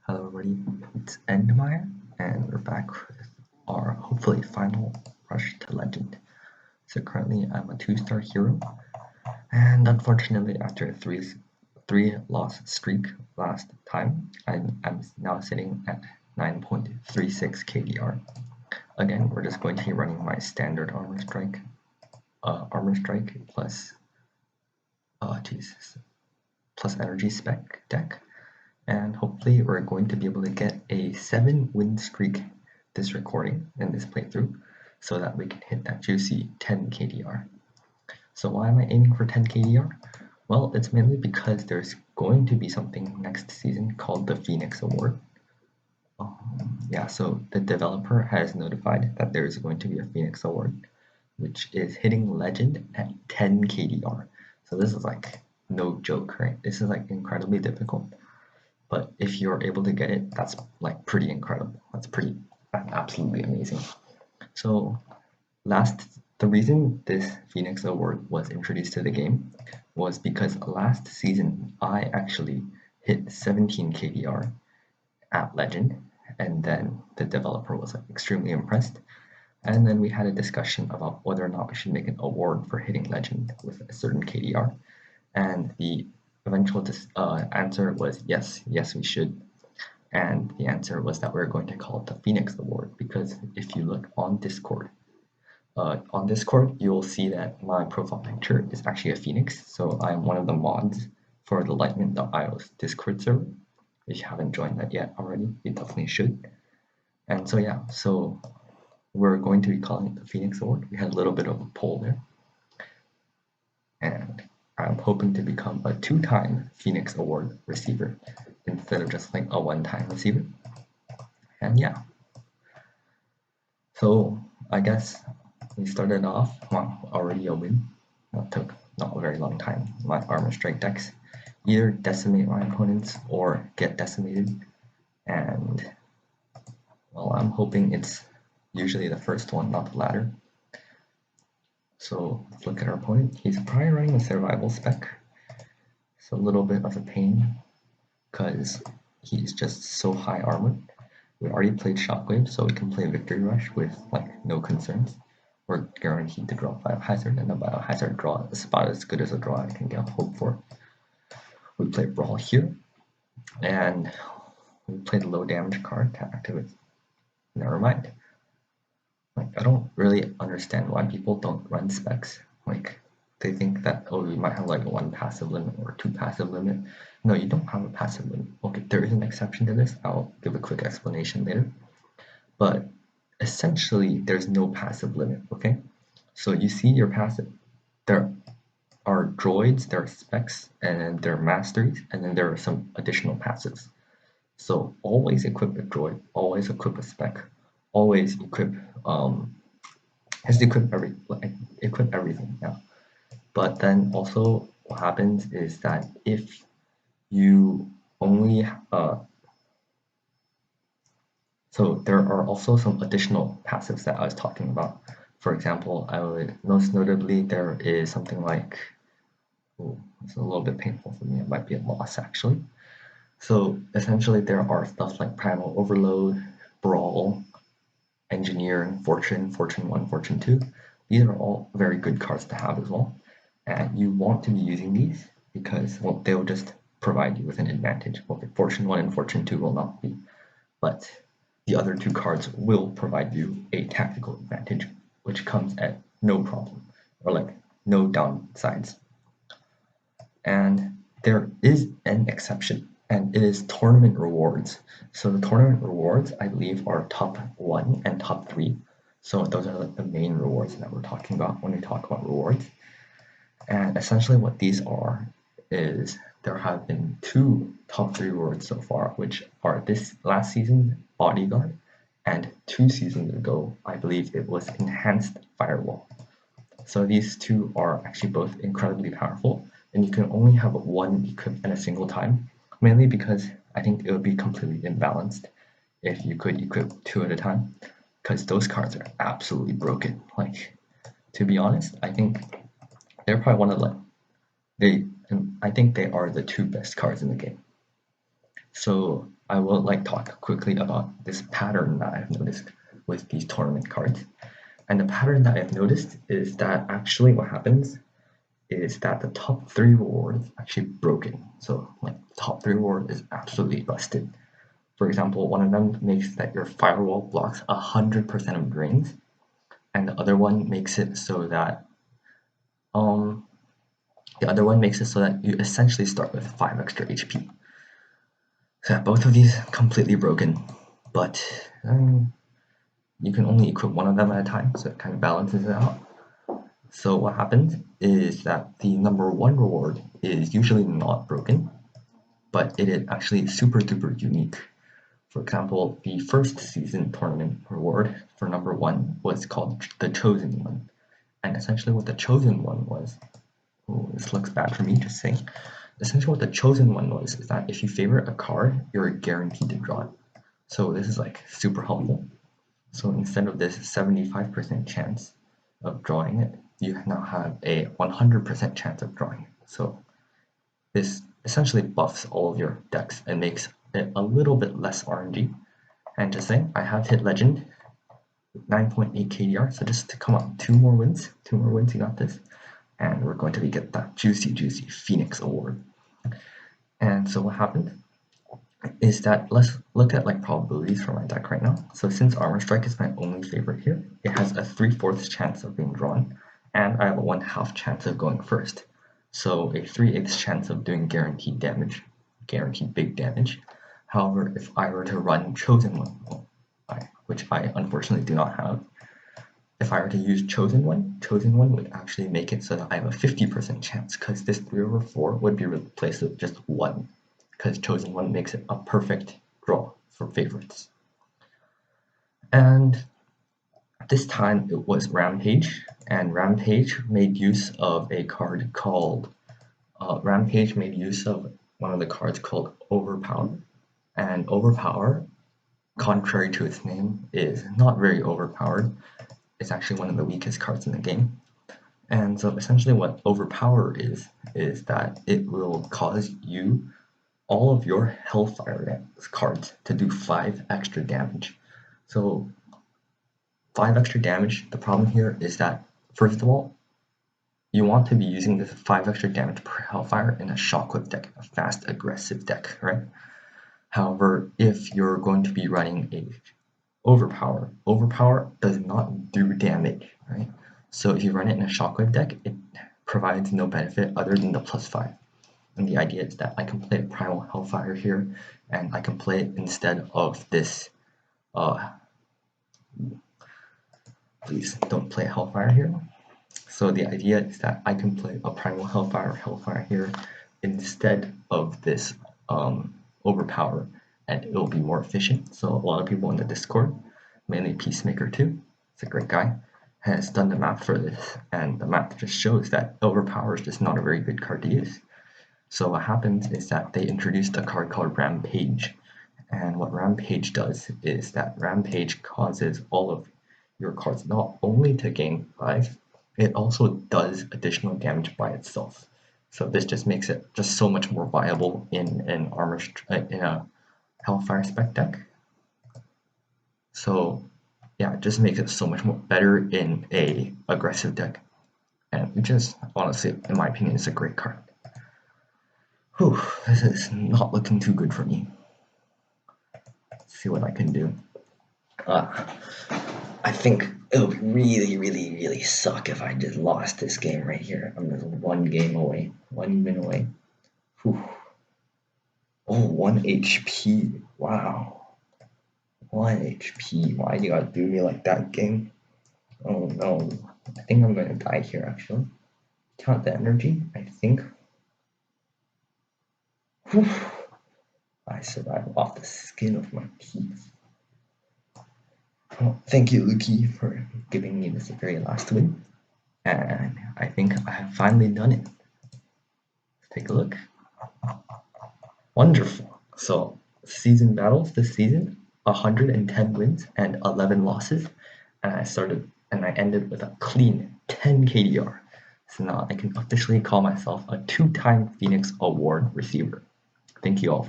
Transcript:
Hello everybody, it's Endmeyer, and we're back with our hopefully final rush to legend. So currently I'm a 2-star hero, and unfortunately after a three loss streak last time, I'm now sitting at 9.36 KDR. Again, we're just going to be running my standard armor strike plus Jesus, plus energy spec deck. And hopefully we're going to be able to get a 7-win streak this recording in this playthrough so that we can hit that juicy 10 KDR. So why am I aiming for 10 KDR? Well, it's mainly because there's going to be something next season called the Phoenix Award. Yeah, so the developer has notified that there is going to be a Phoenix Award, which is hitting legend at 10 KDR. So this is like no joke, right? This is like incredibly difficult. But if you're able to get it, that's like pretty incredible. That's absolutely amazing. So the reason this Phoenix Award was introduced to the game was because last season I actually hit 17 KDR at Legend, and then the developer was like extremely impressed. And then we had a discussion about whether or not we should make an award for hitting Legend with a certain KDR. And the eventual answer was yes, we should. And the answer was that we're going to call it the Phoenix Award because if you look on Discord, you'll see that my profile picture is actually a phoenix. So I'm one of the mods for the Lightning.io's Discord server. If you haven't joined that yet already, you definitely should. And so yeah, so we're going to be calling it the Phoenix Award. We had a little bit of a poll there. And I'm hoping to become a 2-time Phoenix Award receiver instead of just like a 1-time receiver. And yeah. So I guess we started off, already a win. That took not a very long time. My armor strike decks either decimate my opponents or get decimated. And well, I'm hoping it's usually the first one, not the latter. So let's look at our opponent. He's probably running a survival spec. It's a little bit of a pain because he's just so high armored. We already played Shockwave, so we can play Victory Rush with like no concerns. We're guaranteed to draw Biohazard, and a Biohazard draw is about as good as a draw I can get hope for. We play Brawl here, and we play the low damage card to activate. Never mind. Like, I don't really understand why people don't run specs. Like, they think that, oh, we might have like 1 passive limit or 2 passive limit. No, you don't have a passive limit. Okay, there is an exception to this. I'll give a quick explanation later. But essentially, there's no passive limit, okay? So you see your passive. There are droids, there are specs, and then there are masteries, and then there are some additional passives. So always equip a droid, always equip a spec, always equip has to equip everything now. But then also what happens is that if you only so there are also some additional passives that I was talking about. For example, most notably there is something like, oh, it's a little bit painful for me. It might be a loss actually. So essentially there are stuff like Primal Overload, Brawl, Engineer, Fortune 1, Fortune 2. These are all very good cards to have as well. And you want to be using these because, well, they'll just provide you with an advantage. Well, Fortune 1 and Fortune 2 will not be, but the other 2 cards will provide you a tactical advantage, which comes at no problem, or like no downsides. And there is an exception, and it is tournament rewards. So the tournament rewards, I believe, are top 1 and top 3. So those are like the main rewards that we're talking about when we talk about rewards. And essentially what these are is there have been 2 top 3 rewards so far, which are this last season, Bodyguard, and 2 seasons ago, I believe it was Enhanced Firewall. So these 2 are actually both incredibly powerful, and you can only have 1 equipped at a single time, mainly because I think it would be completely imbalanced if you could equip 2 at a time, because those cards are absolutely broken. Like, to be honest, I think they're probably one of I think they are the 2 best cards in the game. So I will talk quickly about this pattern that I've noticed with these tournament cards. And the pattern that I've noticed is that actually what happens is that the top 3 reward is actually broken. So top 3 reward is absolutely busted. For example, one of them makes that your firewall blocks 100% of drains, and the other one makes it so that you essentially start with 5 extra HP. So both of these completely broken, but you can only equip one of them at a time, so it kind of balances it out. So what happens is that the number 1 reward is usually not broken, but it is actually super duper unique. For example, the first season tournament reward for number 1 was called the Chosen One. And essentially what the Chosen One was, this looks bad for me just saying, essentially what the Chosen One was is that if you favorite a card, you're guaranteed to draw it. So this is super helpful. So instead of this 75% chance of drawing it, you now have a 100% chance of drawing it. So this essentially buffs all of your decks and makes it a little bit less RNG. And just saying, I have hit Legend, 9.8 KDR, so just to come up 2 more wins, you got this. And we're going to get that juicy Phoenix Award. And so what happened is that let's look at probabilities for my deck right now. So since Armor Strike is my only favorite here, it has a 3/4 chance of being drawn, and I have a 1/2 chance of going first. So a 3/8 chance of doing guaranteed damage, guaranteed big damage. However, if I were to run Chosen One, which I unfortunately do not have, if I were to use Chosen One would actually make it so that I have a 50% chance, because this 3/4 would be replaced with just 1, because Chosen One makes it a perfect draw for favorites. And this time it was Rampage, and Rampage made use of a card called Rampage made use of one of the cards called Overpower. And Overpower, contrary to its name, is not very overpowered. It's actually one of the weakest cards in the game. And so essentially what Overpower is that it will cause you all of your Hellfire cards to do 5 extra damage. So 5 extra damage, the problem here is that, first of all, you want to be using this 5 extra damage per Hellfire in a Shockwave deck, a fast aggressive deck, right? However, if you're going to be running a Overpower does not do damage, right? So if you run it in a Shockwave deck, it provides no benefit other than the +5. And the idea is that I can play a Primal Hellfire here, and I can play it instead of this, please don't play Hellfire here. So the idea is that I can play a Primal Hellfire here instead of this Overpower, and it will be more efficient. So a lot of people in the Discord, mainly Peacemaker 2, it's a great guy, has done the math for this, and the math just shows that Overpower is just not a very good card to use. So what happens is that they introduced a card called Rampage, and what Rampage does is that Rampage causes all of your cards not only to gain 5, it also does additional damage by itself. So this just makes it just so much more viable in a Hellfire spec deck. So yeah, it just makes it so much more better in a aggressive deck, and it just honestly, in my opinion, is a great card. Whew, this is not looking too good for me. Let's see what I can do. I think it would really suck if I just lost this game right here. I'm just 1 game away, 1 win away. Whew. Oh, 1 HP. Wow. 1 HP. Why do you gotta do me like that, game? Oh no. I think I'm gonna die here actually. Count the energy, I think. Whew. I survived off the skin of my teeth. Well, thank you, Luki, for giving me this very last win. And I think I have finally done it. Let's take a look. Wonderful. So, season battles this season, 110 wins and 11 losses. And I ended with a clean 10 KDR. So now I can officially call myself a 2-time Phoenix Award receiver. Thank you all for watching.